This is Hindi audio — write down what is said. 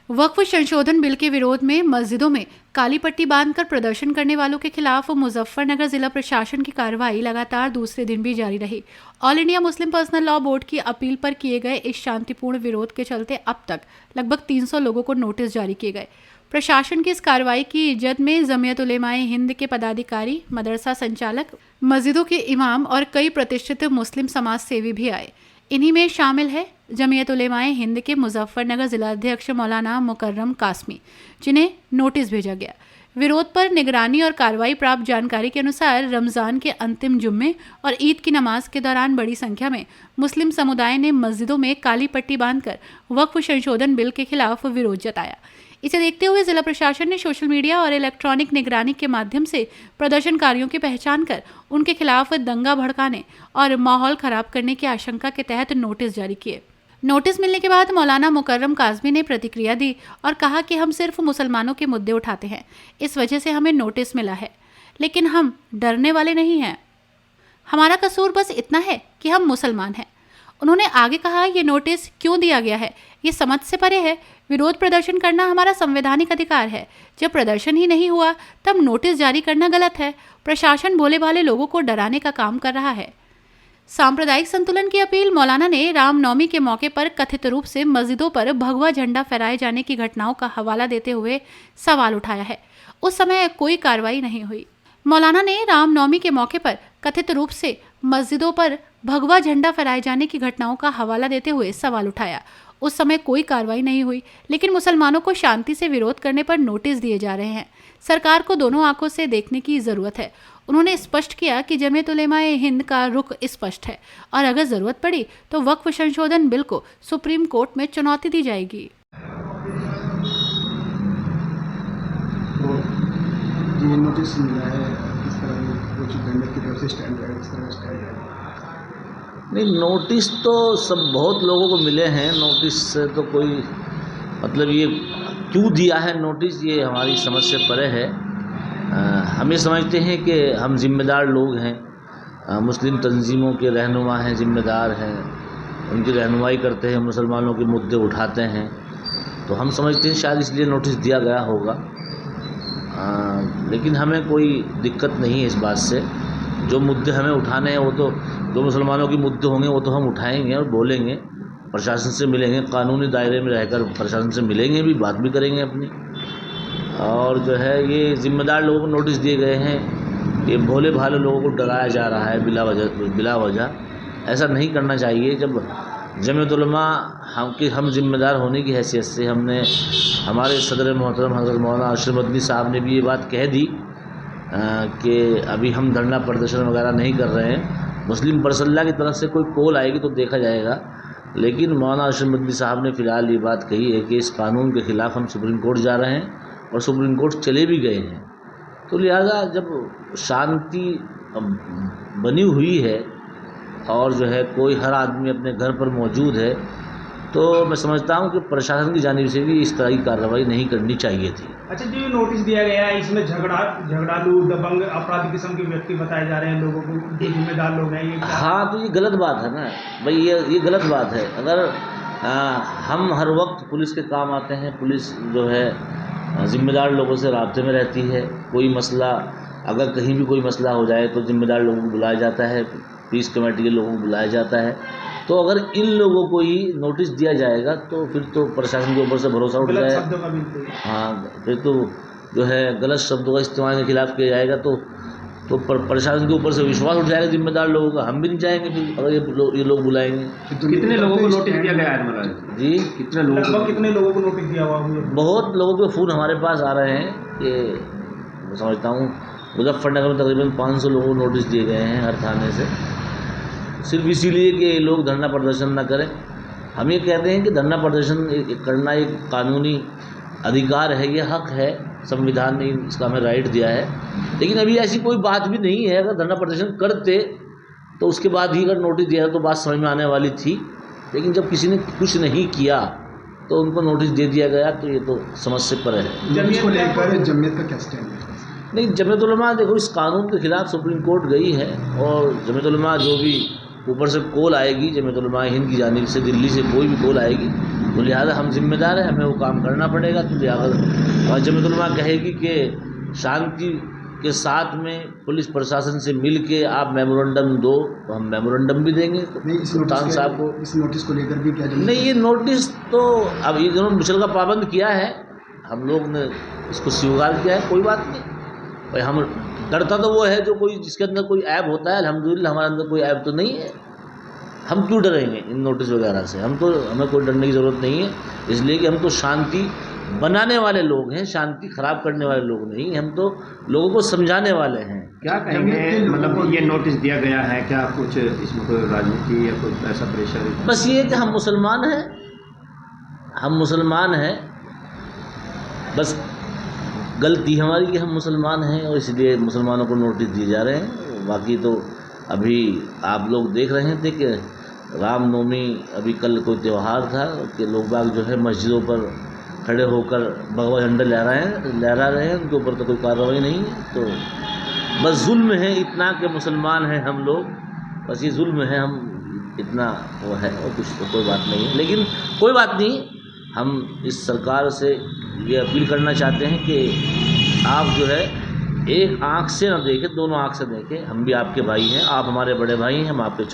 वक्फ संशोधन बिल के विरोध में मस्जिदों में काली पट्टी बांधकर प्रदर्शन करने वालों के खिलाफ मुजफ्फरनगर जिला प्रशासन की कार्रवाई लगातार दूसरे दिन भी जारी रही। All India Muslim personal law board की अपील पर किए गए इस शांतिपूर्ण विरोध के चलते अब तक लगभग 300 लोगों को नोटिस जारी किए गए। प्रशासन की इस कार्रवाई की जद में जमीयत उलेमाए हिंद के पदाधिकारी, मदरसा संचालक, मस्जिदों के इमाम और कई प्रतिष्ठित मुस्लिम समाज सेवी भी आए। इन्हीं में शामिल है जमीयत उलेमाए हिंद के मुजफ्फरनगर जिलाध्यक्ष मौलाना मुकर्रम कासमी, जिन्हें नोटिस भेजा गया। विरोध पर निगरानी और कार्रवाई प्राप्त जानकारी के अनुसार रमज़ान के अंतिम जुम्मे और ईद की नमाज के दौरान बड़ी संख्या में मुस्लिम समुदाय ने मस्जिदों में काली पट्टी बांधकर वक्फ संशोधन बिल के खिलाफ विरोध जताया। इसे देखते हुए जिला प्रशासन ने सोशल मीडिया और इलेक्ट्रॉनिक निगरानी के माध्यम से प्रदर्शनकारियों की पहचान कर उनके खिलाफ दंगा भड़काने और माहौल खराब करने की आशंका के तहत नोटिस जारी किए। नोटिस मिलने के बाद मौलाना मुकर्रम काज़मी ने प्रतिक्रिया दी और कहा कि हम सिर्फ मुसलमानों के मुद्दे उठाते हैं, इस वजह से हमें नोटिस मिला है, लेकिन हम डरने वाले नहीं हैं। हमारा कसूर बस इतना है कि हम मुसलमान हैं। उन्होंने आगे कहा, ये नोटिस क्यों दिया गया है ये समझ से परे है। विरोध प्रदर्शन करना हमारा संवैधानिक अधिकार है। जब प्रदर्शन ही नहीं हुआ तब नोटिस जारी करना गलत है। प्रशासन भोले भाले लोगों को डराने का काम कर रहा है। सांप्रदायिक संतुलन की अपील मौलाना ने रामनवमी के मौके पर कथित रूप से मस्जिदों पर भगवा झंडा फहराए जाने की घटनाओं का हवाला देते हुए सवाल उठाया है। उस समय कोई कार्रवाई नहीं हुई। मौलाना ने रामनवमी के मौके पर कथित रूप से मस्जिदों पर भगवा झंडा फहराए जाने की घटनाओं का हवाला देते हुए सवाल उठाया। उस समय कोई कार्रवाई नहीं हुई, लेकिन मुसलमानों को शांति से विरोध करने पर नोटिस दिए जा रहे हैं। सरकार को दोनों आंखों से देखने की जरूरत है। उन्होंने स्पष्ट किया कि जमीयत उलेमाए हिंद का रुख स्पष्ट है और अगर जरूरत पड़ी तो वक्फ संशोधन बिल को सुप्रीम कोर्ट में चुनौती दी जाएगी। ये नोटिस मिला है, इस तरह कुछ गवर्नमेंट की तरफ से स्टैंड है, इस तरह स्टैंड है। नहीं, नोटिस तो सब बहुत लोगों को मिले हैं। नोटिस से तो कोई मतलब ये क्यों दिया है नोटिस, ये हमारी समझ से परे है। हम ये समझते हैं कि हम जिम्मेदार लोग हैं, मुस्लिम तंजीमों के रहनुमा हैं, जिम्मेदार हैं, उनकी रहनुमाई करते हैं, मुसलमानों के मुद्दे उठाते हैं, तो हम समझते हैं शायद इसलिए नोटिस दिया गया होगा। लेकिन हमें कोई दिक्कत नहीं है इस बात से। जो मुद्दे हमें उठाने हैं वो तो जो मुसलमानों के मुद्दे होंगे वो तो हम उठाएंगे और बोलेंगे, प्रशासन से मिलेंगे, कानूनी दायरे में रहकर प्रशासन से मिलेंगे भी, बात भी करेंगे अपनी। और जो है ये ज़िम्मेदार लोगों को नोटिस दिए गए हैं। ये भोले भाले लोगों को डराया जा रहा है बिला वजह। ऐसा नहीं करना चाहिए। जब जमीयत उलमा हम ज़िम्मेदार होने की हैसियत से हमने हमारे सदर मोहतरम हज़रत मौलाना अशरफ मदनी साहब ने भी ये बात कह दी कि अभी हम धरना प्रदर्शन वगैरह नहीं कर रहे हैं। मुस्लिम पर्सनल की तरफ से कोई कॉल आएगी तो देखा जाएगा, लेकिन मौलाना अशरफ मदनी साहब ने फ़िलहाल ये बात कही है कि इस कानून के ख़िलाफ़ हम सुप्रीम कोर्ट जा रहे हैं और सुप्रीम कोर्ट चले भी गए हैं। तो लिहाजा जब शांति बनी हुई है और जो है कोई हर आदमी अपने घर पर मौजूद है, तो मैं समझता हूं कि प्रशासन की जानिब से भी इस तरह की कार्रवाई नहीं करनी चाहिए थी। अच्छा, जो ये नोटिस दिया गया है इसमें झगड़ालू दबंग अपराधी किस्म के व्यक्ति बताए जा रहे हैं, लोगों को जो जिम्मेदार लोग हैं ये हाँ, तो ये गलत बात है ना भाई, ये गलत बात है। अगर हम हर वक्त पुलिस के काम आते हैं, पुलिस जो है ज़िम्मेदार लोगों से राब्ते में रहती है। कोई मसला अगर कहीं भी कोई मसला हो जाए तो ज़िम्मेदार लोगों को बुलाया जाता है, पीस कमेटी के लोगों को बुलाया जाता है। तो अगर इन लोगों को ही नोटिस दिया जाएगा तो फिर तो प्रशासन के ऊपर से भरोसा उठ जाएगा। हाँ, फिर तो जो है गलत शब्दों का इस्तेमाल के खिलाफ किया जाएगा तो प्रशासन के ऊपर से विश्वास उठ जाएगा जिम्मेदार लोगों का। हम भी नहीं जाएंगे फिर अगर ये लोग बुलाएंगे। कितने लोगों को नोटिस दिया गया है जी? कितने लोगों को नोटिस दिया हुआ? बहुत लोगों के फ़ोन हमारे पास आ रहे हैं कि मैं समझता हूँ मुजफ्फरनगर में तकरीबन 500 लोगों को नोटिस दिए गए हैं हर थाने से, सिर्फ इसीलिए कि ये लोग धरना प्रदर्शन ना करें। हम ये कहते हैं कि धरना प्रदर्शन करना एक कानूनी अधिकार है, ये हक है, संविधान ने इसका हमें राइट दिया है। लेकिन अभी ऐसी कोई बात भी नहीं है। अगर धरना प्रदर्शन करते तो उसके बाद ही अगर नोटिस दिया तो बात समझ में आने वाली थी, लेकिन जब किसी ने कुछ नहीं किया तो उनको नोटिस दे दिया गया, तो ये तो समझ से परे है। जमीयत को लेकर जमीयत का क्या स्टैंड है? नहीं, जमीयत उलमा देखो इस कानून के खिलाफ सुप्रीम कोर्ट गई है और जमीयत उलमा जो भी ऊपर से कॉल आएगी, जमीयत उलमा हिंद की जानिब से, दिल्ली से कोई भी कॉल आएगी तो लिहाजा हम जिम्मेदार हैं, हमें वो काम करना पड़ेगा। तो लिहाजा और जमीयत उलमा कहेगी कि शांति के साथ में पुलिस प्रशासन से मिल के आप मेमोरेंडम दो, तो हम मेमोरेंडम भी देंगे नहीं, सुल्तान साहब को। इस नोटिस को लेकर भी क्या नहीं, ये नोटिस तो अब ये जिन्होंने मिसल का पाबंद किया है, हम लोग ने इसको स्वीकार किया है, कोई बात नहीं भाई। हम डरता तो वो है जो कोई जिसके अंदर कोई ऐब होता है, अल्हम्दुलिल्लाह हमारे अंदर कोई ऐब तो नहीं है। हम क्यों डरेंगे इन नोटिस वगैरह से? हमें कोई डरने की ज़रूरत नहीं है, इसलिए कि हम तो शांति बनाने वाले लोग हैं, शांति खराब करने वाले लोग नहीं। हम तो लोगों को समझाने वाले हैं। क्या कहेंगे, मतलब ये नोटिस दिया गया है, क्या कुछ इसमें कोई राजनीति या कुछ ऐसा प्रेशर? बस ये है कि हम मुसलमान हैं, हम मुसलमान हैं, बस गलती हमारी कि हम मुसलमान हैं और इसलिए मुसलमानों को नोटिस दिए जा रहे हैं। बाकी तो अभी आप लोग देख रहे थे कि रामनवमी, अभी कल कोई त्यौहार था कि लोग बाग जो है मस्जिदों पर खड़े होकर भगवा झंडा लहरा रहे हैं, उनके ऊपर तो कोई कार्रवाई नहीं है। तो बस जुल्म है इतना कि मुसलमान हैं हम लोग, बस ये जुल्म है, हम इतना वो है और कुछ तो कोई बात नहीं है। लेकिन कोई बात नहीं, हम इस सरकार से ये अपील करना चाहते हैं कि आप जो है एक आँख से ना देखें, दोनों आँख से देखें। हम भी आपके भाई हैं, आप हमारे बड़े भाई हैं, हम आपके